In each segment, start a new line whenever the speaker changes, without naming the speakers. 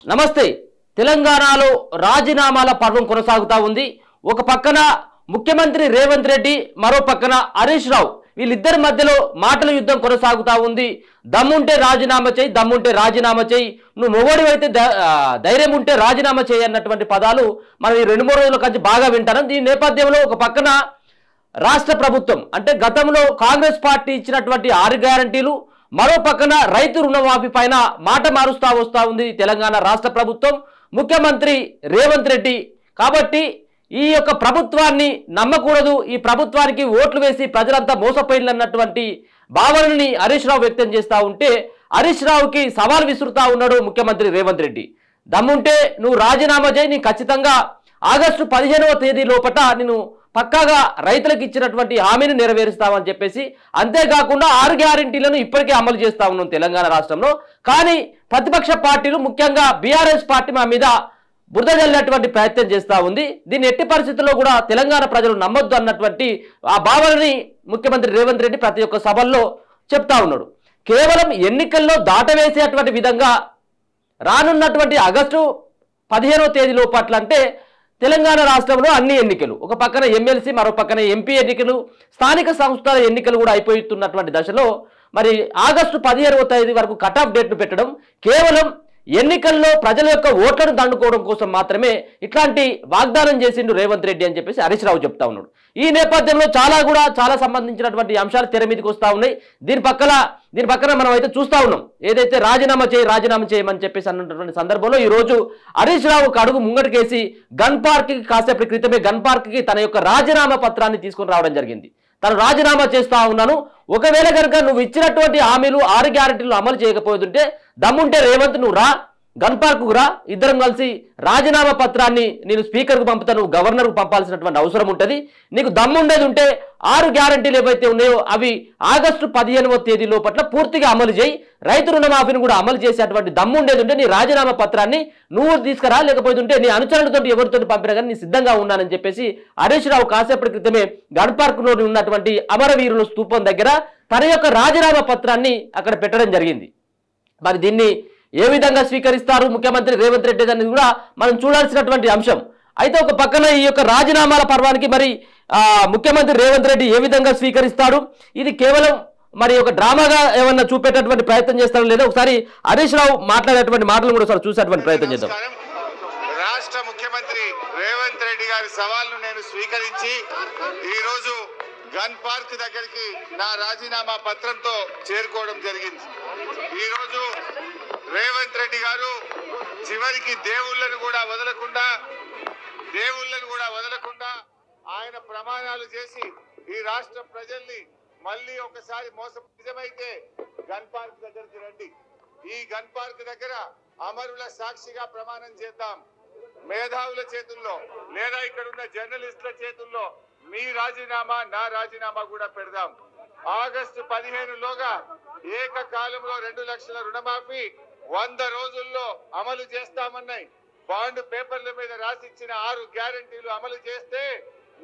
నమస్తే. తెలంగాణలో రాజీనామాల పర్వం కొనసాగుతా ఉంది. ఒక పక్కన ముఖ్యమంత్రి రేవంత్ రెడ్డి, మరో పక్కన హరీష్ రావు, వీళ్ళిద్దరి మధ్యలో మాటల యుద్ధం కొనసాగుతా ఉంది. దమ్ముంటే రాజీనామా చేయి, దమ్ముంటే రాజీనామా చేయి, నువ్వు మొగోడివైతే ధైర్యం ఉంటే రాజీనామా చేయి అన్నటువంటి పదాలు మనం ఈ 2-3 రోజుల కంచి బాగా వింటాం. దీని నేపథ్యంలో ఒక పక్కన రాష్ట్ర ప్రభుత్వం అంటే గతంలో కాంగ్రెస్ పార్టీ ఇచ్చినటువంటి 6 గ్యారంటీలు, మరో పక్కన రైతు రుణమాఫీ పైన మాట మారుస్తా వస్తూ ఉంది తెలంగాణ రాష్ట్ర ప్రభుత్వం, ముఖ్యమంత్రి రేవంత్ రెడ్డి. కాబట్టి ఈ యొక్క ప్రభుత్వాన్ని నమ్మకూడదు, ఈ ప్రభుత్వానికి ఓట్లు వేసి ప్రజలంతా మోసపోయినటువంటి భావనని హరీష్ రావు వ్యక్తం చేస్తూ ఉంటే, హరీష్ రావుకి సవాల్ విసురుతా ఉన్నాడు ముఖ్యమంత్రి రేవంత్ రెడ్డి. దమ్ముంటే నువ్వు రాజీనామా చేయి, నీ ఖచ్చితంగా ఆగస్టు 15వ తేదీ లోపట నేను పక్కాగా రైతులకు ఇచ్చినటువంటి హామీని నెరవేరుస్తామని చెప్పేసి, అంతేకాకుండా 6 గ్యారెంటీలను ఇప్పటికే అమలు చేస్తా ఉన్నాం తెలంగాణ రాష్ట్రంలో. కానీ ప్రతిపక్ష పార్టీలు, ముఖ్యంగా బీఆర్ఎస్ పార్టీ మా మీద బురద జల్లేటువంటి ప్రయత్నం చేస్తూ ఉంది. దీన్ని ఎట్టి పరిస్థితుల్లో కూడా తెలంగాణ ప్రజలు నమ్మొద్దు అన్నటువంటి ఆ భావనని ముఖ్యమంత్రి రేవంత్ రెడ్డి ప్రతి ఒక్క సభల్లో చెప్తా ఉన్నాడు. కేవలం ఎన్నికల్లో దాటవేసేటువంటి విధంగా రానున్నటువంటి ఆగస్టు 15వ తేదీ లోపట్ల అంటే తెలంగాణ రాష్ట్రంలో అన్ని ఎన్నికలు, ఒక పక్కన ఎమ్మెల్సీ, మరో పక్కన ఎంపీ ఎన్నికలు, స్థానిక సంస్థల ఎన్నికలు కూడా అయిపోతున్నటువంటి దశలో మరి ఆగస్టు 15వ తేదీ వరకు కట్ ఆఫ్ డేట్ను పెట్టడం కేవలం ఎన్నికల్లో ప్రజల యొక్క ఓట్లను దండుకోవడం కోసం మాత్రమే ఇట్లాంటి వాగ్దానం చేసిండు రేవంత్ రెడ్డి అని చెప్పేసి హరీష్ రావు చెప్తా ఉన్నాడు. ఈ నేపథ్యంలో చాలా సంబంధించినటువంటి అంశాలు తెర మీదకి వస్తూ ఉన్నాయి. దీని పక్కన మనం అయితే చూస్తూ ఉన్నాం, ఏదైతే రాజీనామా చేయమని చెప్పేసి అన్నటువంటి సందర్భంలో ఈ రోజు హరీష్ రావు ఒక అడుగు ముంగటికేసి గన్ పార్క్ కి కాసేపటి క్రితమే గన్ పార్క్ కి తన యొక్క రాజీనామా పత్రాన్ని తీసుకొని రావడం జరిగింది. తను రాజీనామా చేస్తా ఉన్నాను, ఒకవేళ కనుక నువ్వు ఇచ్చినటువంటి హామీలు 6 గ్యారెంటీలు అమలు చేయకపోతుంటే దమ్ముంటే రేవంత్ నువ్వు రా, గన్ పార్కు రా, ఇద్దరం కలిసి రాజీనామా పత్రాన్ని నేను స్పీకర్కు పంపుతాను, గవర్నర్కు పంపాల్సినటువంటి అవసరం ఉంటుంది. నీకు దమ్ముండేది ఉంటే 6 గ్యారెంటీలు ఏవైతే ఉన్నాయో అవి ఆగస్టు 15వ తేదీ లోపట్ల పూర్తిగా అమలు చేయి, రైతు రుణమాఫీని కూడా అమలు చేసేటువంటి దమ్ముండేది ఉంటే నీ రాజీనామా పత్రాన్ని నువ్వు తీసుకురా, లేకపోతుంటే నీ అనుచరులతో ఎవరితో పంపినా కానీ నీ సిద్ధంగా ఉన్నానని చెప్పేసి హరీష్ రావు కాసేపటి క్రితమే గన్ పార్కులో ఉన్నటువంటి అమరవీరుల స్తూపం దగ్గర తన యొక్క రాజీనామా పత్రాన్ని అక్కడ పెట్టడం జరిగింది. మరి దీన్ని ఏ విధంగా స్వీకరిస్తారు ముఖ్యమంత్రి రేవంత్ రెడ్డి అనేది కూడా మనం చూడాల్సినటువంటి అంశం. అయితే ఒక పక్కన ఈ యొక్క రాజీనామాల పర్వానికి మరి ముఖ్యమంత్రి రేవంత్ రెడ్డి ఏ విధంగా స్వీకరిస్తాడు, ఇది కేవలం మరి ఒక డ్రామాగా ఏమన్నా చూపేటటువంటి ప్రయత్నం చేస్తారో లేదో ఒకసారి హరీష్ రావు మాట్లాడేటువంటి మాటలు కూడా ఒకసారి చూసేటువంటి ప్రయత్నం చేద్దాం.
రాష్ట్ర ముఖ్యమంత్రి రేవంత్ రెడ్డి గారి సవాల్ను నేను స్వీకరించి ఈ రోజు గన్ పార్క్ దగ్గరికి నా రాజీనామా పత్రంతో చేరుకోవడం జరిగింది. ఈ రోజు రేవంత్ రెడ్డి గారు చివరికి దేవుళ్ళను కూడా వదలకుండా ఆయన ప్రమాణాలు చేసి ఈ రాష్ట్ర ప్రజల్ని మళ్ళీ ఒకసారి నిజమైతే గన్ పార్క్ దగ్గరికి రండి, ఈ గన్ పార్క్ దగ్గర అమరుల సాక్షిగా ప్రమాణం చేద్దాం, మేధావుల చేతుల్లో లేదా ఇక్కడ ఉన్న జర్నలిస్టుల చేతుల్లో మీ రాజీనామా నా రాజీనామా కూడా పెడదాం. ఆగస్టు 15లోగా ఏకకాలంలో 2 లక్షల రుణమాఫీ 100 రోజుల్లో అమలు చేస్తామన్నాయి. బాండ్ పేపర్ల మీద రాసిచ్చిన 6 గ్యారెంటీలు అమలు చేస్తే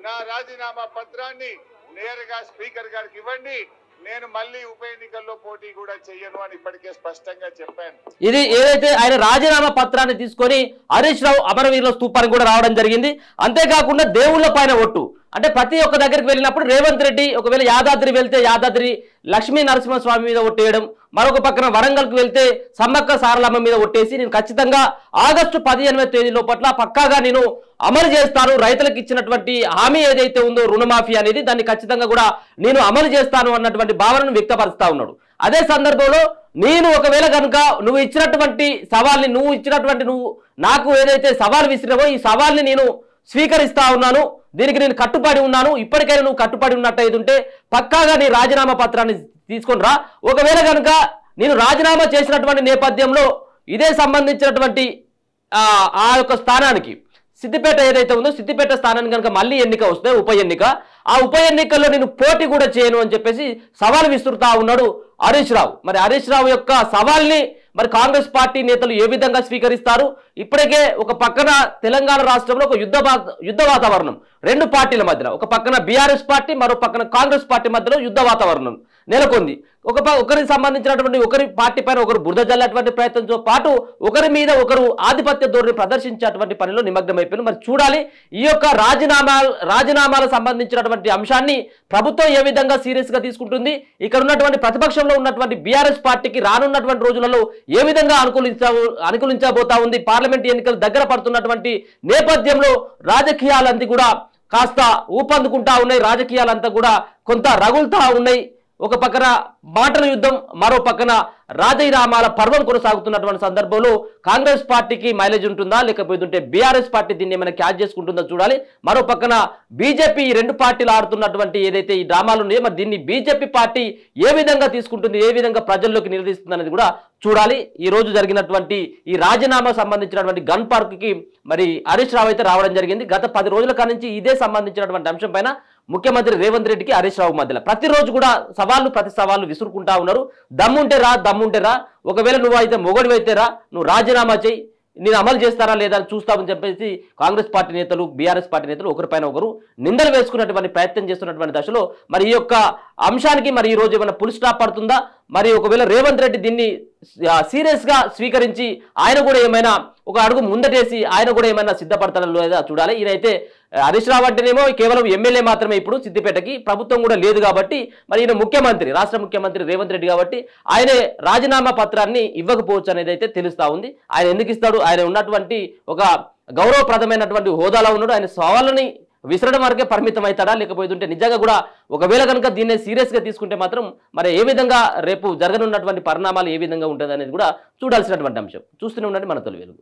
నా రాజీనామా పత్రాన్ని నేరుగా స్పీకర్ గారికి ఇవ్వండి, నేను మళ్ళీ ఉప ఎన్నికల్లో పోటీ కూడా చెయ్యను అని ఇప్పటికే స్పష్టంగా చెప్పాను.
ఇది ఏదైతే ఆయన రాజీనామా పత్రాన్ని తీసుకొని హరీష్ రావు అమరవీరుల స్తూపానికి కూడా రావడం జరిగింది. అంతేకాకుండా దేవుళ్ళ పైన ఒట్టు అంటే ప్రతి ఒక్క దగ్గరికి వెళ్ళినప్పుడు రేవంత్ రెడ్డి ఒకవేళ యాదాద్రి వెళ్తే యాదాద్రి లక్ష్మీ నరసింహస్వామి మీద ఒట్టేయడం, మరొక పక్కన వరంగల్కి వెళ్తే సమ్మక్క సారలమ్మ మీద ఒట్టేసి నేను ఖచ్చితంగా ఆగస్టు 15వ తేదీ లోపట్ల పక్కాగా నేను అమలు చేస్తాను, రైతులకు ఇచ్చినటువంటి హామీ ఏదైతే ఉందో రుణమాఫీ అనేది దాన్ని ఖచ్చితంగా కూడా నేను అమలు చేస్తాను అన్నటువంటి భావనను వ్యక్తపరుస్తా ఉన్నాడు. అదే సందర్భంలో నేను ఒకవేళ కనుక నువ్వు ఇచ్చినటువంటి సవాల్ని నువ్వు నాకు ఏదైతే సవాల్ విసిరావో ఈ సవాల్ని నేను స్వీకరిస్తా ఉన్నాను, దీనికి నేను కట్టుబడి ఉన్నాను, ఇప్పటికైనా నువ్వు కట్టుబడి ఉన్నట్టయితే ఉంటే పక్కాగా నీ రాజీనామా పత్రాన్ని తీసుకొని రా. ఒకవేళ కనుక నేను రాజీనామా చేసినటువంటి నేపథ్యంలో ఇదే సంబంధించినటువంటి ఆ యొక్క స్థానానికి సిద్దిపేట ఏదైతే ఉందో సిద్దిపేట స్థానానికి కనుక మళ్ళీ ఎన్నిక వస్తే ఆ ఉప ఎన్నికల్లో నేను పోటీ కూడా చేయను అని చెప్పేసి సవాల్ విసురుతా ఉన్నాడు హరీష్ రావు. మరి హరీష్ రావు యొక్క సవాల్ని మరి కాంగ్రెస్ పార్టీ నేతలు ఏ విధంగా స్వీకరిస్తారు? ఇప్పటికే ఒక పక్కన తెలంగాణ రాష్ట్రంలో ఒక యుద్ధ వాతావరణం 2 పార్టీల మధ్యలో, ఒక పక్కన బీఆర్ఎస్ పార్టీ, మరో పక్కన కాంగ్రెస్ పార్టీ మధ్యలో యుద్ధ వాతావరణం నెలకొంది. ఒకరికి సంబంధించినటువంటి ఒకరి పార్టీ పైన ఒకరు బురద జల్లేటువంటి ప్రయత్నంతో పాటు ఒకరి మీద ఒకరు ఆధిపత్య ధోరణి ప్రదర్శించేటువంటి పనిలో నిమగ్నమైపోయింది. మరి చూడాలి ఈ యొక్క రాజీనామాలకు సంబంధించినటువంటి అంశాన్ని ప్రభుత్వం ఏ విధంగా సీరియస్ గా తీసుకుంటుంది, ఇక్కడ ఉన్నటువంటి ప్రతిపక్షంలో ఉన్నటువంటి బీఆర్ఎస్ పార్టీకి రానున్నటువంటి రోజులలో ఏ విధంగా అనుకూలించబోతా ఉంది. పార్లమెంట్ ఎన్నికలు దగ్గర పడుతున్నటువంటి నేపథ్యంలో రాజకీయాలంతా కూడా కాస్త ఊపందుకుంటా ఉన్నాయి, రాజకీయాలంతా కూడా కొంత రగులుతా ఉన్నాయి. ఒక పక్కన మాటల యుద్ధం, మరో పక్కన రాజీనామాల పర్వం కొనసాగుతున్నటువంటి సందర్భంలో కాంగ్రెస్ పార్టీకి మైలేజ్ ఉంటుందా, లేకపోతే బీఆర్ఎస్ పార్టీ దీన్ని ఏమైనా క్యాచ్ చేసుకుంటుందో చూడాలి. మరో పక్కన బీజేపీ ఈ రెండు పార్టీలు ఆడుతున్నటువంటి ఏదైతే ఈ డ్రామాలు ఉన్నాయో మరి దీన్ని బీజేపీ పార్టీ ఏ విధంగా తీసుకుంటుంది, ఏ విధంగా ప్రజల్లోకి నిలదీస్తుంది అనేది కూడా చూడాలి. ఈ రోజు జరిగినటువంటి ఈ రాజీనామా సంబంధించినటువంటి గన్ పార్క్ కి మరి హరీష్ రావు అయితే రావడం జరిగింది. గత 10 రోజుల కానుంచి ఇదే సంబంధించినటువంటి అంశం పైన ముఖ్యమంత్రి రేవంత్ రెడ్డికి హరీష్ రావు మధ్యలో ప్రతిరోజు కూడా ప్రతి సవాళ్ళు విసురుకుంటా ఉన్నారు. దమ్ముంటే రా, ఒకవేళ నువ్వు అయితే మొగడివైతే రా, నువ్వు రాజీనామా చేయి, నేను అమలు చేస్తారా లేదా అని చూస్తామని చెప్పేసి కాంగ్రెస్ పార్టీ నేతలు బీఆర్ఎస్ పార్టీ నేతలు ఒకరిపైన ఒకరు నిందలు వేసుకున్నటువంటి ప్రయత్నం చేస్తున్నటువంటి దశలో మరి ఈ యొక్క అంశానికి మరి ఈ రోజు ఏమైనా ఫుల్ స్టాప్ పడుతుందా, మరి ఒకవేళ రేవంత్ రెడ్డి దీన్ని సీరియస్ గా స్వీకరించి ఆయన కూడా ఏమైనా ఒక అడుగు ముందటేసి ఆయన కూడా ఏమైనా సిద్ధపడతాడో లేదా చూడాలి. ఈయనైతే హరీష్ రావు అంటేనేమో కేవలం ఎమ్మెల్యే మాత్రమే ఇప్పుడు సిద్దిపేటకి, ప్రభుత్వం కూడా లేదు కాబట్టి మరి ఈయన ముఖ్యమంత్రి, రాష్ట్ర ముఖ్యమంత్రి రేవంత్ రెడ్డి కాబట్టి ఆయనే రాజీనామా పత్రాన్ని ఇవ్వకపోవచ్చు అనేది అయితే తెలుస్తా ఉంది. ఆయన ఎందుకు ఇస్తాడు, ఆయన ఉన్నటువంటి ఒక గౌరవప్రదమైనటువంటి హోదాలో ఉన్నాడు, ఆయన సవాళ్ళని విసరడం వరకే పరిమితం అవుతాడా, లేకపోతే నిజంగా కూడా ఒకవేళ కనుక దీన్ని సీరియస్ గా తీసుకుంటే మాత్రం మరి ఏ విధంగా రేపు జరగనున్నటువంటి పరిణామాలు ఏ విధంగా ఉంటుంది అనేది కూడా చూడాల్సినటువంటి అంశం. చూస్తూనే ఉండండి మన తొలి వెలుగు.